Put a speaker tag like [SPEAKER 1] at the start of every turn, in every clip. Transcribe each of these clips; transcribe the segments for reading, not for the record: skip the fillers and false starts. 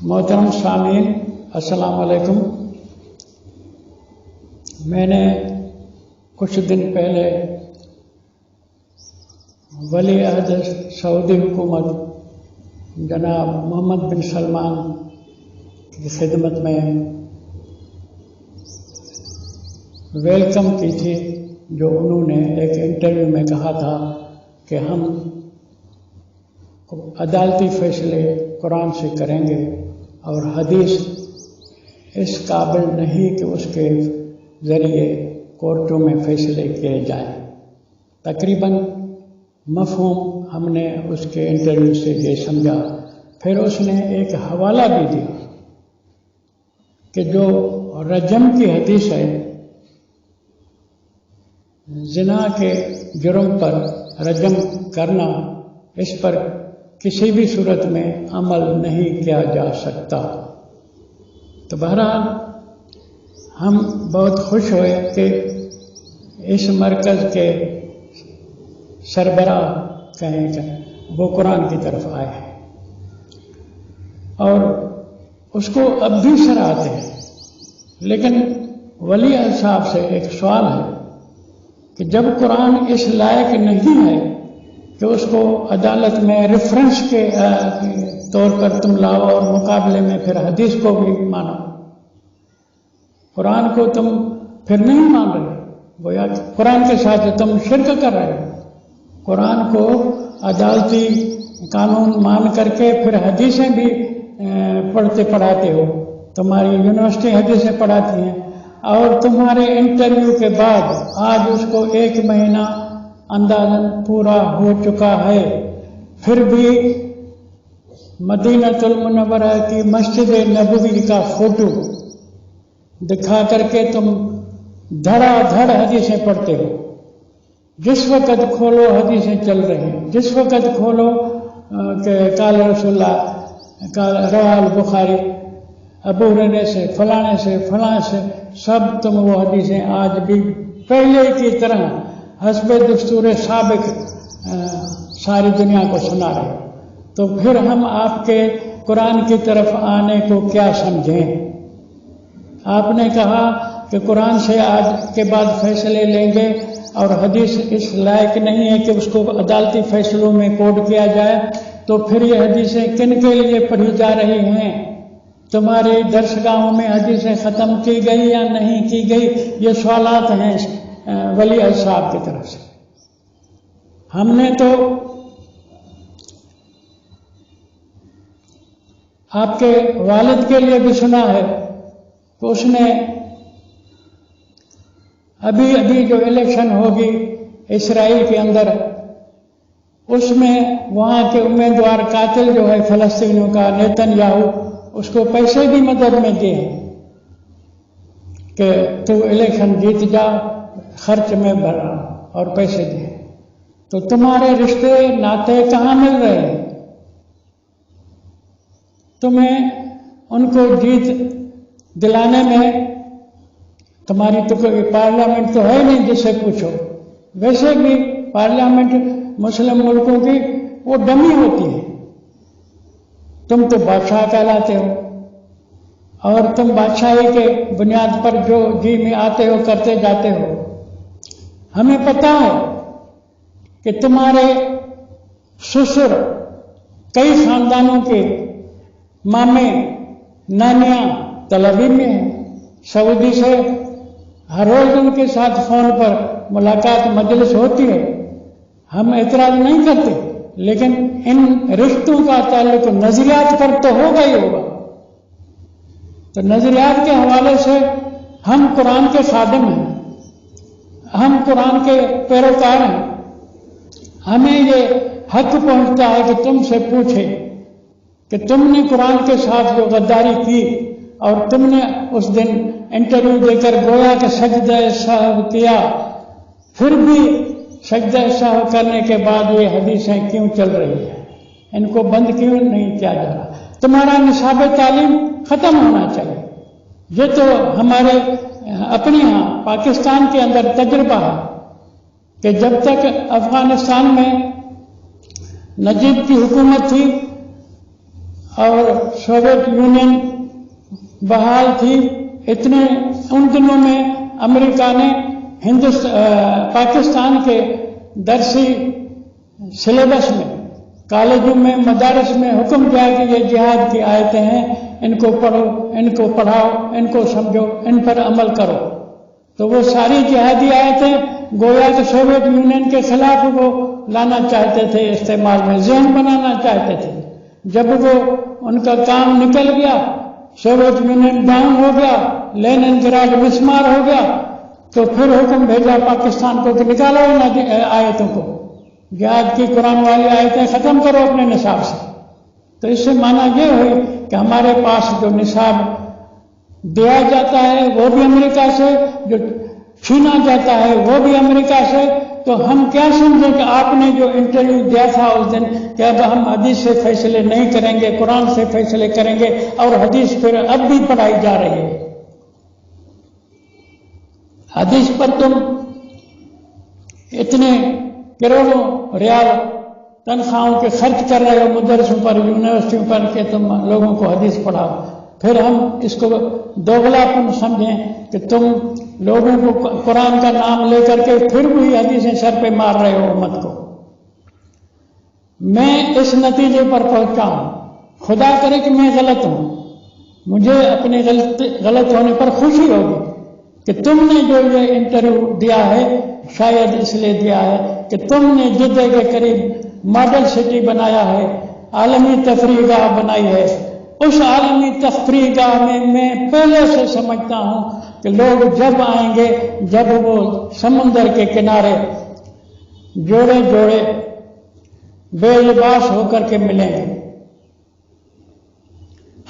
[SPEAKER 1] محترم سامعین السلام علیکم۔ میں نے کچھ دن پہلے ولی عہد سعودی حکومت جناب محمد بن سلمان کی خدمت میں ویلکم کی تھی، جو انہوں نے ایک انٹرویو میں کہا تھا کہ ہم عدالتی فیصلے قرآن سے کریں گے اور حدیث اس قابل نہیں کہ اس کے ذریعے کورٹوں میں فیصلے کیے جائیں۔ تقریباً مفہوم ہم نے اس کے انٹرویو سے یہ سمجھا۔ پھر اس نے ایک حوالہ بھی دیا کہ جو رجم کی حدیث ہے، زنا کے جرم پر رجم کرنا، اس پر کسی بھی صورت میں عمل نہیں کیا جا سکتا۔ تو بہرحال ہم بہت خوش ہوئے کہ اس مرکز کے سربراہ کہیں کہ وہ قرآن کی طرف آئے ہیں اور اس کو اب بھی سراہتے ہیں۔ لیکن ولی عہد صاحب سے ایک سوال ہے کہ جب قرآن اس لائق نہیں ہے کہ اس کو عدالت میں ریفرنس کے طور پر تم لاؤ اور مقابلے میں پھر حدیث کو بھی مانو، قرآن کو تم پھر نہیں مان رہے، گویا قرآن کے ساتھ تم شرک کر رہے ہو۔ قرآن کو عدالتی قانون مان کر کے پھر حدیثیں بھی پڑھاتے ہو، تمہاری یونیورسٹی حدیثیں پڑھاتی ہیں، اور تمہارے انٹرویو کے بعد آج اس کو 1 مہینہ اندازاً پورا ہو چکا ہے، پھر بھی مدینہ المنورہ کی مسجد نبوی کا فوٹو دکھا کر کے تم دھڑا دھڑ حدیثیں پڑھتے ہو۔ جس وقت کھولو حدیثیں چل رہی ہیں، جس وقت کھولو کہ قال رسول اللہ، رواه البخاری، ابو ہریرہ سے فلانے سے فلاں سے، سب تم وہ حدیثیں آج بھی پہلے کی طرح حسب دستور سابق ساری دنیا کو سنا رہے ہو۔ تو پھر ہم آپ کے قرآن کی طرف آنے کو کیا سمجھیں؟ آپ نے کہا کہ قرآن سے آج کے بعد فیصلے لیں گے اور حدیث اس لائق نہیں ہے کہ اس کو عدالتی فیصلوں میں کوڈ کیا جائے، تو پھر یہ حدیثیں کن کے لیے پڑھی جا رہی ہیں؟ تمہاری درسگاہوں میں حدیثیں ختم کی گئی یا نہیں کی گئی؟ یہ سوالات ہیں ولی عہد صاحب کی طرف سے۔ ہم نے تو آپ کے والد کے لیے بھی سنا ہے کہ اس نے ابھی جو الیکشن ہوگی اسرائیل کے اندر، اس میں وہاں کے امیدوار قاتل جو ہے فلسطینیوں کا نیتن یاہو، اس کو پیسے بھی مدد میں دیے ہیں کہ تو الیکشن جیت جا، خرچ میں بھرا اور پیسے دے۔ تو تمہارے رشتے ناتے کہاں مل رہے ہیں؟ تمہیں ان کو جیت دلانے میں تمہاری تو کوئی پارلیمنٹ تو ہے نہیں جس سے پوچھو۔ ویسے بھی پارلیمنٹ مسلم ملکوں کی وہ ڈمی ہوتی ہے۔ تم تو بادشاہ کہلاتے ہو اور تم بادشاہی کے بنیاد پر جو جی میں آتے ہو کرتے جاتے ہو۔ ہمیں پتا ہے کہ تمہارے سسر کئی خاندانوں کے مامے نانیاں تل ابیب میں ہیں، سعودی سے ہر روز ان کے ساتھ فون پر ملاقات مجلس ہوتی ہے، ہم اعتراض نہیں کرتے، لیکن ان رشتوں کا تعلق نظریات پر تو ہوگا ہی ہوگا۔ تو نظریات کے حوالے سے ہم قرآن کے خادم ہیں، ہم قرآن کے پیروکار ہیں۔ ہمیں یہ حق پہنچتا ہے کہ تم سے پوچھے کہ تم نے قرآن کے ساتھ جو غداری کی اور تم نے اس دن انٹرویو دے کر گویا کہ سجدہ سہو کیا، پھر بھی سجدہ سہو کرنے کے بعد یہ حدیثیں کیوں چل رہی ہیں؟ ان کو بند کیوں نہیں کیا جا رہا؟ تمہارا نصاب تعلیم ختم ہونا چاہیے۔ یہ تو ہمارے اپنے ہاں پاکستان کے اندر تجربہ ہے کہ جب تک افغانستان میں نجیب کی حکومت تھی اور سوویت یونین بحال تھی، اتنے ان دنوں میں امریکہ نے پاکستان کے درسی سلیبس میں، کالجوں میں، مدارس میں حکم دیا کہ یہ جہاد کی آیتیں ہیں، ان کو پڑھو، ان کو پڑھاؤ، ان کو سمجھو، ان پر عمل کرو۔ تو وہ ساری جہادی آیتیں گویا کہ سوویت یونین کے خلاف وہ لانا چاہتے تھے، استعمال میں ذہن بنانا چاہتے تھے۔ جب وہ ان کا کام نکل گیا، سوویت یونین ڈاؤن ہو گیا، لینن گراڈ مسمار ہو گیا، تو پھر حکم بھیجا پاکستان کو کہ نکالو ان آیتوں کو، جہاد کی قرآن والی آیتیں ختم کرو اپنے نصاب سے۔ تو اس سے معنی یہ ہوئی کہ ہمارے پاس جو نصاب دیا جاتا ہے وہ بھی امریکہ سے، جو چھینا جاتا ہے وہ بھی امریکہ سے۔ تو ہم کیا سمجھیں کہ آپ نے جو انٹرویو دیا تھا اس دن کہ اب ہم حدیث سے فیصلے نہیں کریں گے، قرآن سے فیصلے کریں گے، اور حدیث پھر اب بھی پڑھائی جا رہی ہے۔ حدیث پر تم اتنے کروڑوں ریال تنخواہوں کے خرچ کر رہے ہو مدرسوں پر، یونیورسٹیوں پر، کہ تم لوگوں کو حدیث پڑھاؤ، پھر ہم اس کو دوغلاپن سمجھیں کہ تم لوگوں کو قرآن کا نام لے کر کے پھر وہی حدیثیں سر پہ مار رہے ہو امت کو۔ میں اس نتیجے پر پہنچا ہوں، خدا کرے کہ میں غلط ہوں، مجھے اپنے غلط ہونے پر خوشی ہوگی کہ تم نے جو یہ انٹرویو دیا ہے شاید اس لیے دیا ہے کہ تم نے جدہ کے قریب ماڈل سٹی بنایا ہے، عالمی تفریح گاہ بنائی ہے۔ اس عالمی تفریح گاہ میں میں پہلے سے سمجھتا ہوں کہ لوگ جب آئیں گے، جب وہ سمندر کے کنارے جوڑے جوڑے بے لباس ہو کر کے ملیں گے۔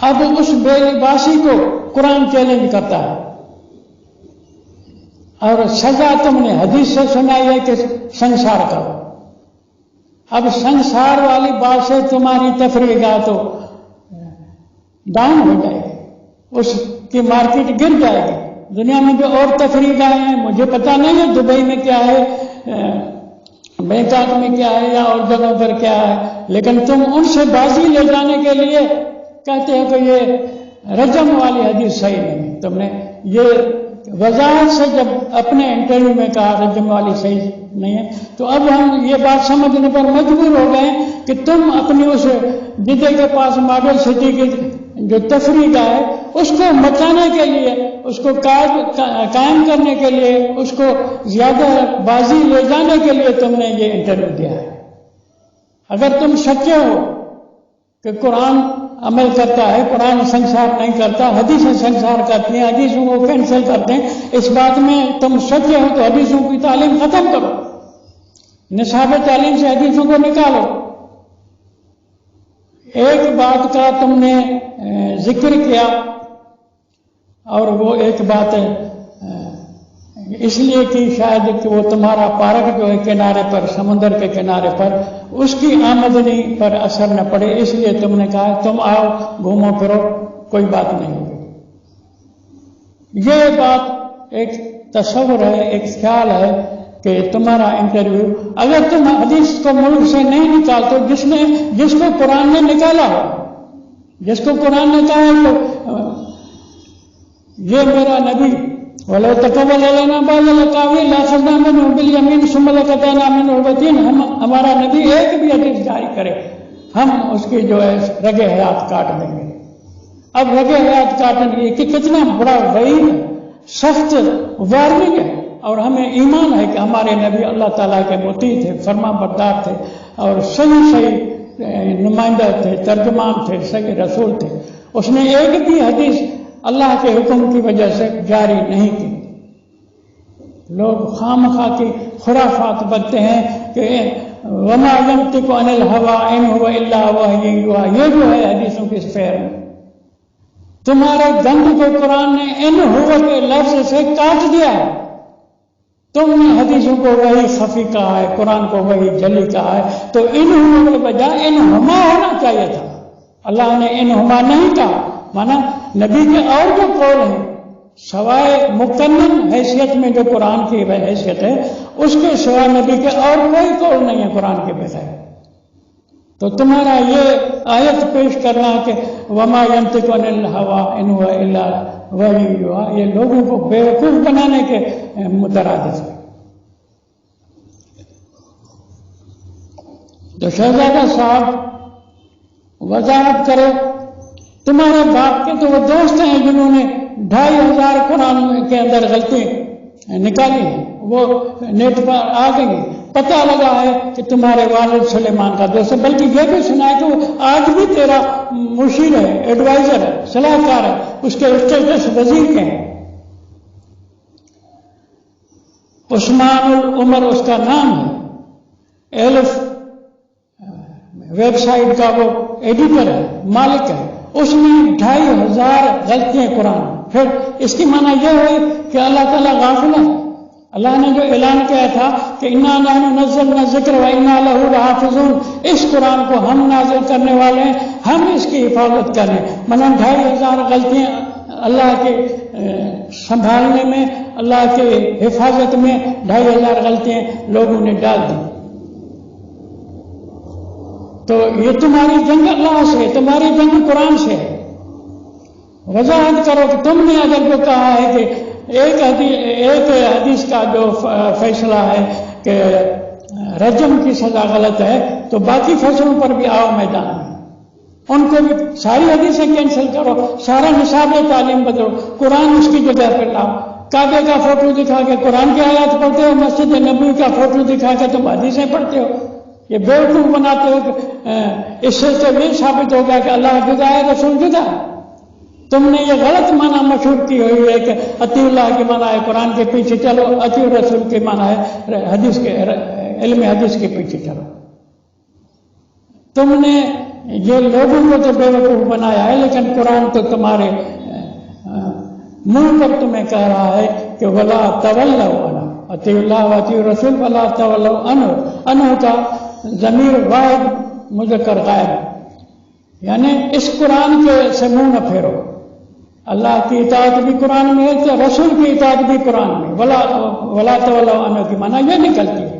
[SPEAKER 1] اب اس بے لباسی کو قرآن چیلنج کرتا ہے، اور سزا تم نے حدیث سے سنائی ہے کہ سنسار کرو۔ اب سنسار والی بات سے تمہاری تفریح گاہ تو ڈاؤن ہو جائے گی، اس کی مارکیٹ گر جائے گی۔ دنیا میں جو اور تفریح گاہیں ہیں مجھے پتا نہیں ہے دبئی میں کیا ہے، بینکاک میں کیا ہے، یا اور جگہوں پر کیا ہے، لیکن تم ان سے بازی لے جانے کے لیے کہتے ہو کہ یہ رجم والی حدیث صحیح نہیں۔ تم نے یہ وضاحت سے جب اپنے انٹرویو میں کہا رجم والی صحیح نہیں ہے، تو اب ہم یہ بات سمجھنے پر مجبور ہو گئے کہ تم اپنی اس جدہ کے پاس ماڈل سٹی کی جو تفریح گاہ ہے اس کو مچانے کے لیے، اس کو قائم کرنے کے لیے، اس کو زیادہ بازی لے جانے کے لیے تم نے یہ انٹرویو دیا ہے۔ اگر تم سچے ہو کہ قرآن عمل کرتا ہے، قرآن سنسار نہیں کرتا، حدیثیں سنسار کرتی ہیں، حدیثوں کو کینسل کرتے ہیں، اس بات میں تم سچے ہو تو حدیثوں کی تعلیم ختم کرو، نصاب تعلیم سے حدیثوں کو نکالو۔ ایک بات کا تم نے ذکر کیا، اور وہ ایک بات اس لیے کہ شاید کہ وہ تمہارا پارک جو ہے کنارے پر، سمندر کے کنارے پر، اس کی آمدنی پر اثر نہ پڑے، اس لیے تم نے کہا تم آؤ گھومو پھرو، کوئی بات نہیں ہوگی۔ یہ بات ایک تصور ہے، ایک خیال ہے کہ تمہارا انٹرویو، اگر تم حدیث کو ملک سے نہیں نکالتے، جس کو قرآن نے نکالا ہو، جس کو قرآن نے کہا ہے تو یہ میرا نبی وَلَوْ تَقَوَّلَ عَلَيْنَا بَعْضَ الْأَقَاوِيلِ لَأَخَذْنَا مِنْهُ بِالْيَمِينِ ثُمَّ لَقَطَعْنَا مِنْهُ الْوَتِينَ۔ ہمارا نبی ایک بھی حدیث جاری کرے ہم اس کی جو ہے رگے حیات کاٹ دیں گے۔ اب رگے حیات کاٹنے یہ کہ کتنا بڑا وعید ہے، سخت وارننگ ہے، اور ہمیں ایمان ہے کہ ہمارے نبی اللہ تعالیٰ کے مطیع تھے، فرما بردار تھے، اور صحیح نمائندہ تھے، ترجمان تھے، صحیح رسول تھے۔ اس نے ایک بھی حدیث اللہ کے حکم کی وجہ سے جاری نہیں کی۔ لوگ خام خواہ کی خرافات بنتے ہیں کہ وما ينطق عن الهوى ان هو الا وحی یوحی، یہ جو ہے حدیثوں کی فہر میں تمہارے گند کو قرآن نے ان ہوا کے لفظ سے کاٹ دیا ہے۔ تم نے حدیثوں کو وہی خفی کہا ہے، قرآن کو وہی جلی کہا ہے، تو ان ہوا کے بجائے ان ہما ہونا چاہیے تھا۔ اللہ نے ان ہما نہیں کہا، مانا نبی کے اور جو قول ہیں سوائے مکنن حیثیت میں جو قرآن کی حیثیت ہے، اس کے سوائے نبی کے اور کوئی قول نہیں ہے قرآن کے بغیر۔ تو تمہارا یہ آیت پیش کرنا کہ وما ينطق عن الهوى ان هو الا وحی یوحی، یہ لوگوں کو بیوقوف بنانے کے مترادف ہے۔ تو شہزادہ صاحب وضاحت کرو، تمہارے باپ کے تو وہ دوست ہیں جنہوں نے 2500 قرآن کے اندر غلطی نکالی ہیں، وہ نیٹ پر آ گئی، پتہ لگا ہے کہ تمہارے والد سلیمان کا دوست ہے، بلکہ یہ بھی سنا ہے کہ وہ آج بھی تیرا مشیر ہے، ایڈوائزر ہے، صلاح کار ہے، اس کے اسٹیٹس وزیر کے ہیں۔ عثمان العمر اس کا نام ہے، ایلف ویب سائٹ کا وہ ایڈیٹر ہے، مالک ہے، اس نے 2500 غلطیاں قرآن۔ پھر اس کی معنی یہ ہوئی کہ اللہ تعالیٰ غافل ہے۔ اللہ نے جو اعلان کیا تھا کہ انا نحن نزلنا الذکر وانا لہ لحافظون، اس قرآن کو ہم نازل کرنے والے ہیں، ہم اس کی حفاظت کریں، مثلا 2500 غلطیاں اللہ کے سنبھالنے میں، اللہ کے حفاظت میں 2500 غلطیاں لوگوں نے ڈال دی۔ تو یہ تمہاری جنگ اللہ سے، تمہاری جنگ قرآن سے ہے۔ وضاحت کرو کہ تم نے اگر جو کہا ہے کہ ایک حدیث کا جو فیصلہ ہے کہ رجم کی سزا غلط ہے، تو باقی فیصلوں پر بھی آؤ میدان میں، ان کو بھی ساری حدیثیں کینسل کرو، سارا نصاب تعلیم بدلو، قرآن اس کی جگہ پہ لاؤ۔ کعبے کا فوٹو دکھا کے قرآن کی آیات پڑھتے ہو، مسجد نبوی کا فوٹو دکھا کے تم حدیثیں پڑھتے ہو، یہ بیوقوف بناتے ہو کہ اس سے تو یہ ثابت ہو گیا کہ اللہ جدا ہے، رسول جدا ہے۔ تم نے یہ غلط معنی مشہور کی ہوئی ہے کہ اطیع اللہ کی معنی ہے قرآن کے پیچھے چلو، اطیع الرسول کی معنی ہے حدیث کے علم حدیث کے پیچھے چلو۔ تم نے یہ لوگوں کو تو بیوقوف بنایا ہے، لیکن قرآن تو تمہارے منہ پر تمہیں کہہ رہا ہے کہ ولا تولوا عنہ، اطیع اللہ و اطیع الرسول ولا تولوا عنہ۔ عنہ کا ضمیر واحد مذکر غائب، یعنی اس قرآن کے سے منہ نہ پھیرو۔ اللہ کی اطاعت بھی قرآن میں ہے تو رسول کی اطاعت بھی قرآن میں، ولا تولوا عنہ کی معنی یہ نکلتی ہے۔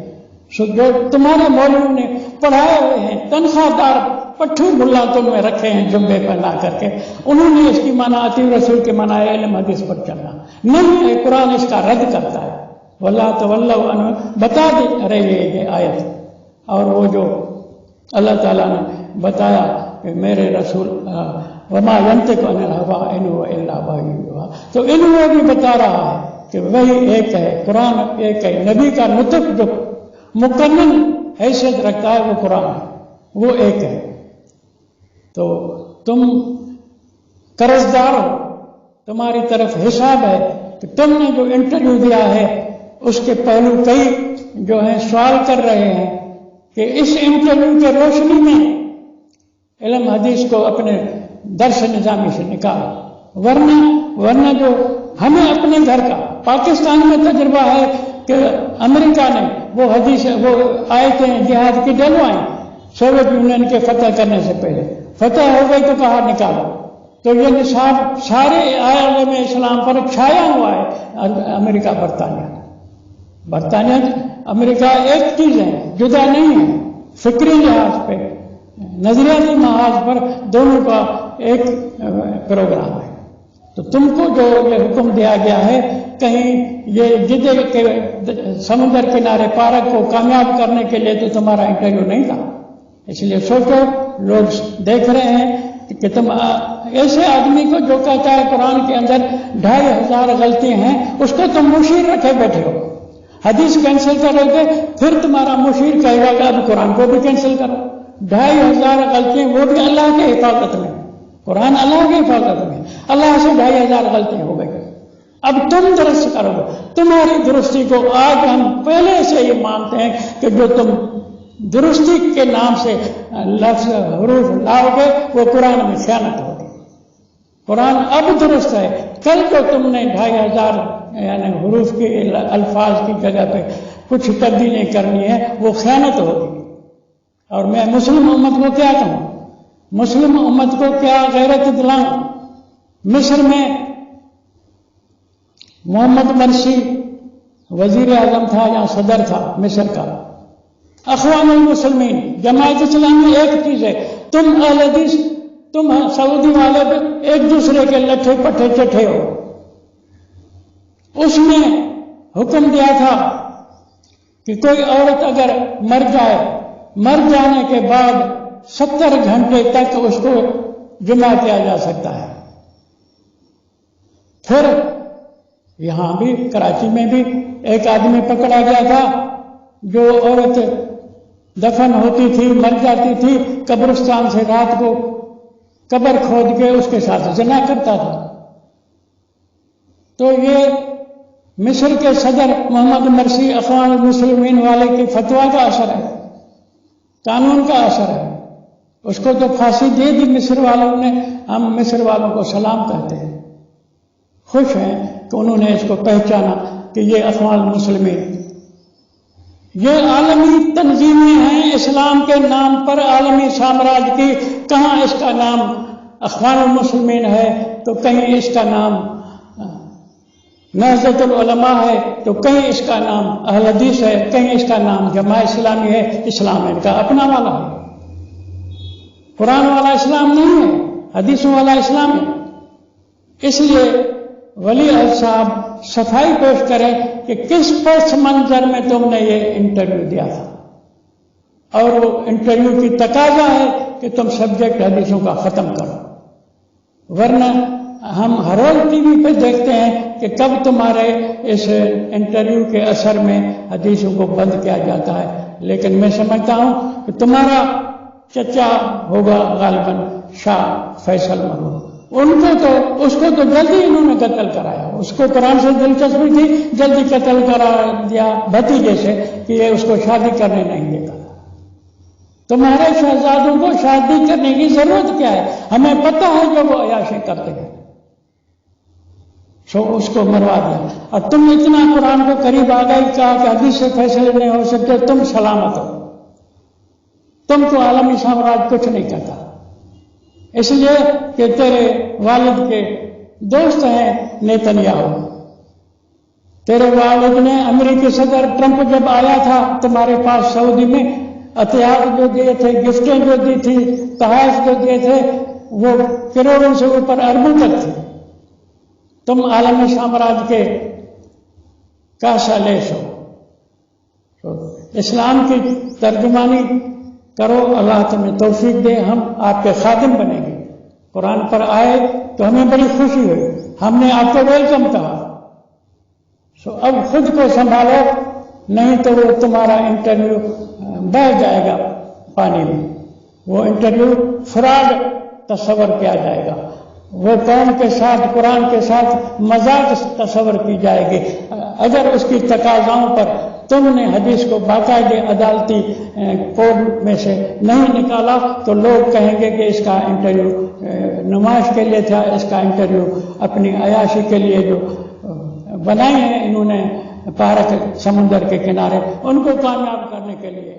[SPEAKER 1] جو تمہارے مولوی نے پڑھائے ہوئے ہیں، تنخواہ دار پٹھو ملا تم میں رکھے ہیں جمبے پر لا کر کے، انہوں نے اس کی معنی اطیع رسول کی معنی ہے علم حدیث پر چلنا نہیں ہے، قرآن اس کا رد کرتا ہے۔ ولا تولوا عنہ بتا دے رہی ہے یہ آیت، اور وہ جو اللہ تعالیٰ نے بتایا کہ میرے رسول وما ينطق عن الهوى ان هو الا وحی یوحی، تو ان وہ بھی بتا رہا ہے کہ وہی ایک ہے، قرآن ایک ہے، نبی کا نطق جو مکمل حیثیت رکھتا ہے وہ قرآن ہے، وہ ایک ہے۔ تو تم قرضدار ہو، تمہاری طرف حساب ہے کہ تم نے جو انٹرویو دیا ہے اس کے پہلو کئی جو ہیں سوال کر رہے ہیں کہ اس انٹرویو کے روشنی میں علم حدیث کو اپنے درس نظامی سے نکالو، ورنہ جو ہمیں اپنے گھر کا پاکستان میں تجربہ ہے کہ امریکہ نے وہ حدیث وہ آیتیں جہاد کی ڈلوائیں سوویت یونین کے فتح کرنے سے پہلے، فتح ہو گئی تو کہا نکالو، تو یہ نصاب سارے عالم اسلام پر چھایا ہوا ہے۔ امریکہ برطانیہ امریکہ ایک چیز ہے، جدا نہیں ہے، فکری لحاظ پہ نظریاتی محاذ پر دونوں کا ایک پروگرام ہے۔ تو تم کو جو یہ حکم دیا گیا ہے، کہیں یہ جدے کے سمندر کنارے پارک کو کامیاب کرنے کے لیے تو تمہارا انٹرویو نہیں تھا، اس لیے سوچو، لوگ دیکھ رہے ہیں کہ تم ایسے آدمی کو جو کہتا ہے قرآن کے اندر 2500 غلطیاں ہیں، اس کو تم مشیر رکھے بیٹھے ہو، حدیث کینسل کرو گے، پھر تمہارا مشیر کہے گا کہ اب قرآن کو بھی کینسل کرو۔ 2500 غلطیاں وہ بھی اللہ کی حفاظت میں، قرآن اللہ کی حفاظت میں، اللہ سے 2500 غلطیاں ہو گئی، اب تم درست کرو گے۔ تمہاری درستی کو آج ہم پہلے سے یہ مانتے ہیں کہ جو تم درستی کے نام سے لفظ حروف لاؤ گے وہ قرآن میں خیانت ہوگی۔ قرآن اب درست ہے، کل کو تم نے 2500 یعنی حروف کے الفاظ کی جگہ پہ کچھ تبدیلی کرنی ہے، وہ خیانت ہوگی۔ اور میں مسلم امت کو کیا کہوں، مسلم امت کو کیا غیرت دلاؤں؟ مصر میں محمد مرسی وزیر اعظم تھا یا صدر تھا مصر کا، اخوان المسلمین، جماعت اسلامی ایک چیز ہے، تم اہل حدیث، تم سعودی والے ایک دوسرے کے لٹھے پٹھے چٹھے ہو۔ اس نے حکم دیا تھا کہ کوئی عورت اگر مر جائے، مر جانے کے بعد 70 گھنٹے تک اس کو جمع کیا جا سکتا ہے۔ پھر یہاں بھی کراچی میں بھی ایک آدمی پکڑا گیا تھا، جو عورت دفن ہوتی تھی، مر جاتی تھی، قبرستان سے رات کو قبر کھود کے اس کے ساتھ زنا کرتا تھا۔ تو یہ مصر کے صدر محمد مرسی اخوان المسلمین والے کے فتویٰ کا اثر ہے، قانون کا اثر ہے۔ اس کو تو پھانسی دے دی مصر والوں نے۔ ہم مصر والوں کو سلام کہتے ہیں، خوش ہیں کہ انہوں نے اس کو پہچانا کہ یہ اخوان المسلمین، یہ عالمی تنظیمیں ہیں اسلام کے نام پر، عالمی سامراج کی۔ کہاں اس کا نام اخوان المسلمین ہے تو کہیں اس کا نام نہضت العلماء ہے تو کہیں اس کا نام اہل حدیث ہے، کہیں اس کا نام جماعت اسلامی ہے۔ اسلام ان کا اپنا والا ہے، قرآن والا اسلام نہیں ہے، حدیثوں والا اسلام ہے۔ اس لیے ولی عہد صاحب صفائی پیش کریں کہ کس پس منظر میں تم نے یہ انٹرویو دیا تھا، اور وہ انٹرویو کی تقاضا ہے کہ تم سبجیکٹ حدیثوں کا ختم کرو، ورنہ ہم ہر روز ٹی وی پہ دیکھتے ہیں کہ کب تمہارے اس انٹرویو کے اثر میں حدیثوں کو بند کیا جاتا ہے۔ لیکن میں سمجھتا ہوں کہ تمہارا چچا ہوگا غالباً شاہ فیصل محمود، اس کو تو جلدی انہوں نے قتل کرایا، اس کو قرآن سے دلچسپی تھی، جلدی قتل کرا دیا بھتیجے سے کہ یہ اس کو شادی کرنے نہیں دیتا۔ تمہارے شہزادوں کو شادی کرنے کی ضرورت کیا ہے؟ ہمیں پتہ ہے جو وہ عیاشی کرتے ہیں، سو اس کو مروا دیا۔ اور تم اتنا قرآن کو قریب آ گئے، کہا کہ حدیث سے فیصلے نہیں ہو سکتے، تم سلامت ہو، تم کو عالمی سامراج کچھ نہیں کہتا، اس لیے کہ تیرے والد کے دوست ہیں نیتنیاہو۔ تیرے والد نے امریکی صدر ٹرمپ جب آیا تھا تمہارے پاس سعودی میں، عطیات جو دیے تھے، گفٹیں جو دی تھی، تحائف جو دیے تھے، وہ کروڑوں سے اوپر اربوں تک تھے۔ تم عالمی سامراج کے کاسا لیس ہو۔ اسلام کی ترجمانی کرو، اللہ تمہیں توفیق دے، ہم آپ کے خادم بنیں گے۔ قرآن پر آئے تو ہمیں بڑی خوشی ہوئی، ہم نے آپ کو ویلکم کہا۔ اب خود کو سنبھالو، نہیں تو وہ تمہارا انٹرویو بہہ جائے گا پانی میں، وہ انٹرویو فراڈ تصور کیا جائے گا، وہ قوم کے ساتھ، قرآن کے ساتھ مذاق تصور کی جائے گی۔ اگر اس کی تقاضاؤں پر تم نے حدیث کو باقاعدہ عدالتی کوڈ میں سے نہیں نکالا تو لوگ کہیں گے کہ اس کا انٹرویو نمائش کے لیے تھا، اس کا انٹرویو اپنی عیاشی کے لیے جو بنائے ہیں انہوں نے پارک سمندر کے کنارے، ان کو کامیاب کرنے کے لیے